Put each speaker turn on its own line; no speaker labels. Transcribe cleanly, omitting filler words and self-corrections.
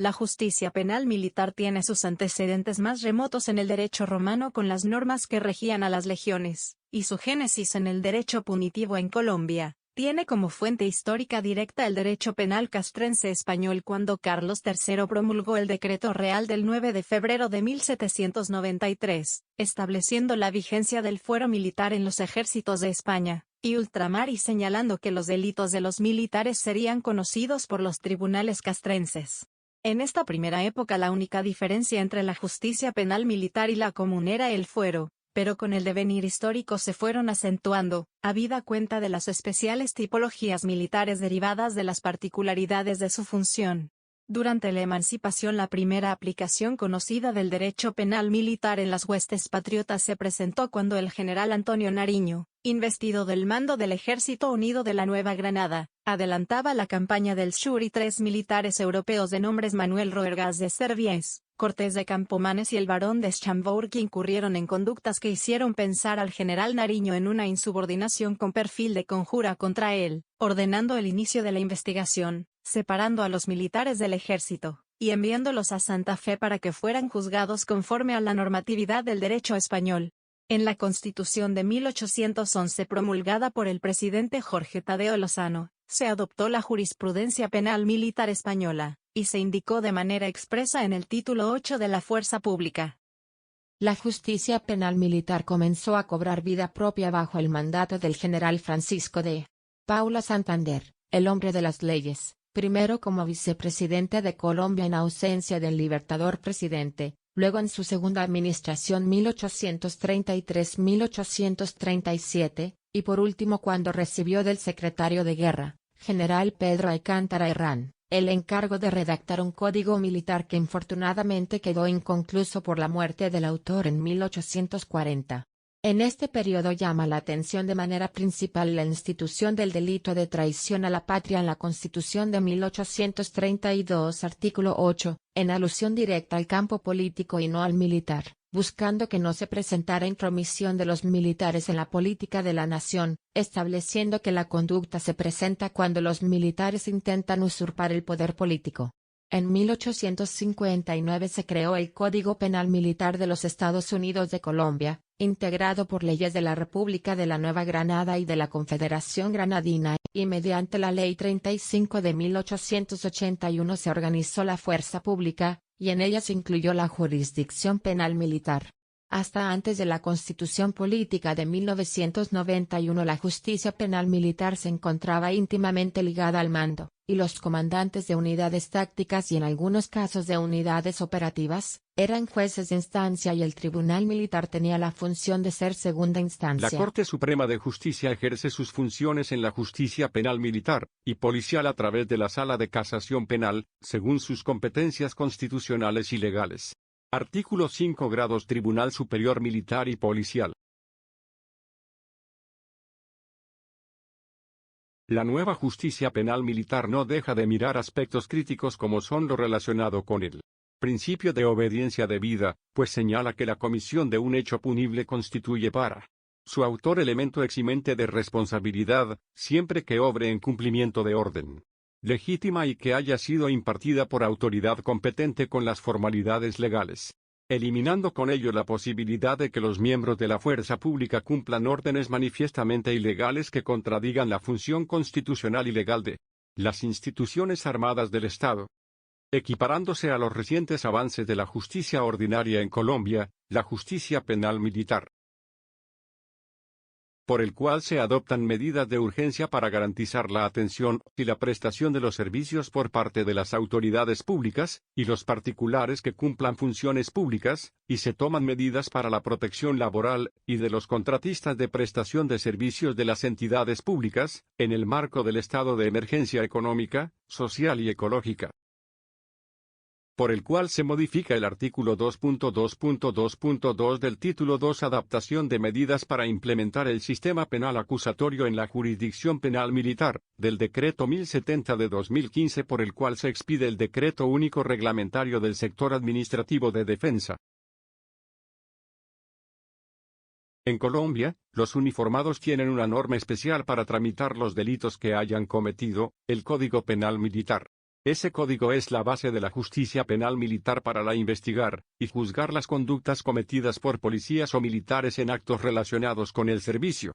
La justicia penal militar tiene sus antecedentes más remotos en el derecho romano con las normas que regían a las legiones, y su génesis en el derecho punitivo en Colombia. Tiene como fuente histórica directa el derecho penal castrense español cuando Carlos III promulgó el Decreto Real del 9 de febrero de 1793, estableciendo la vigencia del fuero militar en los ejércitos de España y ultramar y señalando que los delitos de los militares serían conocidos por los tribunales castrenses. En esta primera época la única diferencia entre la justicia penal militar y la común era el fuero, pero con el devenir histórico se fueron acentuando, habida cuenta de las especiales tipologías militares derivadas de las particularidades de su función. Durante la emancipación la primera aplicación conocida del derecho penal militar en las huestes patriotas se presentó cuando el general Antonio Nariño, investido del mando del Ejército Unido de la Nueva Granada, adelantaba la campaña del Sur y 3 militares europeos de nombres Manuel Roergas de Servies, Cortés de Campomanes y el barón de Schomberg incurrieron en conductas que hicieron pensar al general Nariño en una insubordinación con perfil de conjura contra él, ordenando el inicio de la investigación, separando a los militares del ejército, y enviándolos a Santa Fe para que fueran juzgados conforme a la normatividad del derecho español. En la Constitución de 1811 promulgada por el presidente Jorge Tadeo Lozano, se adoptó la jurisprudencia penal militar española, y se indicó de manera expresa en el título 8 de la Fuerza Pública.
La justicia penal militar comenzó a cobrar vida propia bajo el mandato del general Francisco de Paula Santander, el hombre de las leyes, primero como vicepresidente de Colombia en ausencia del libertador presidente, luego en su segunda administración 1833-1837, y por último cuando recibió del secretario de Guerra, general Pedro Alcántara Herrán, el encargo de redactar un código militar que infortunadamente quedó inconcluso por la muerte del autor en 1840. En este periodo llama la atención de manera principal la institución del delito de traición a la patria en la Constitución de 1832 artículo 8, en alusión directa al campo político y no al militar, buscando que no se presentara intromisión de los militares en la política de la nación, estableciendo que la conducta se presenta cuando los militares intentan usurpar el poder político. En 1859 se creó el Código Penal Militar de los Estados Unidos de Colombia, integrado por leyes de la República de la Nueva Granada y de la Confederación Granadina, y mediante la Ley 35 de 1881 se organizó la fuerza pública, y en ella se incluyó la jurisdicción penal militar. Hasta antes de la Constitución Política de 1991 la justicia penal militar se encontraba íntimamente ligada al mando, y los comandantes de unidades tácticas y en algunos casos de unidades operativas, eran jueces de instancia y el Tribunal Militar tenía la función de ser segunda instancia.
La Corte Suprema de Justicia ejerce sus funciones en la justicia penal militar y policial a través de la Sala de Casación Penal, según sus competencias constitucionales y legales. Artículo 5 grados Tribunal Superior Militar y Policial. La nueva justicia penal militar no deja de mirar aspectos críticos como son lo relacionado con el principio de obediencia debida, pues señala que la comisión de un hecho punible constituye para su autor elemento eximente de responsabilidad, siempre que obre en cumplimiento de orden legítima y que haya sido impartida por autoridad competente con las formalidades legales, eliminando con ello la posibilidad de que los miembros de la fuerza pública cumplan órdenes manifiestamente ilegales que contradigan la función constitucional y legal de las instituciones armadas del Estado. Equiparándose a los recientes avances de la justicia ordinaria en Colombia, la justicia penal militar, por el cual se adoptan medidas de urgencia para garantizar la atención y la prestación de los servicios por parte de las autoridades públicas y los particulares que cumplan funciones públicas, y se toman medidas para la protección laboral y de los contratistas de prestación de servicios de las entidades públicas, en el marco del estado de emergencia económica, social y ecológica, por el cual se modifica el artículo 2.2.2.2 del título 2 adaptación de medidas para implementar el sistema penal acusatorio en la jurisdicción penal militar, del decreto 1070 de 2015 por el cual se expide el decreto único reglamentario del sector administrativo de defensa. En Colombia, los uniformados tienen una norma especial para tramitar los delitos que hayan cometido, el Código Penal Militar Ese código es la base de la justicia penal militar para investigar y juzgar las conductas cometidas por policías o militares en actos relacionados con el servicio.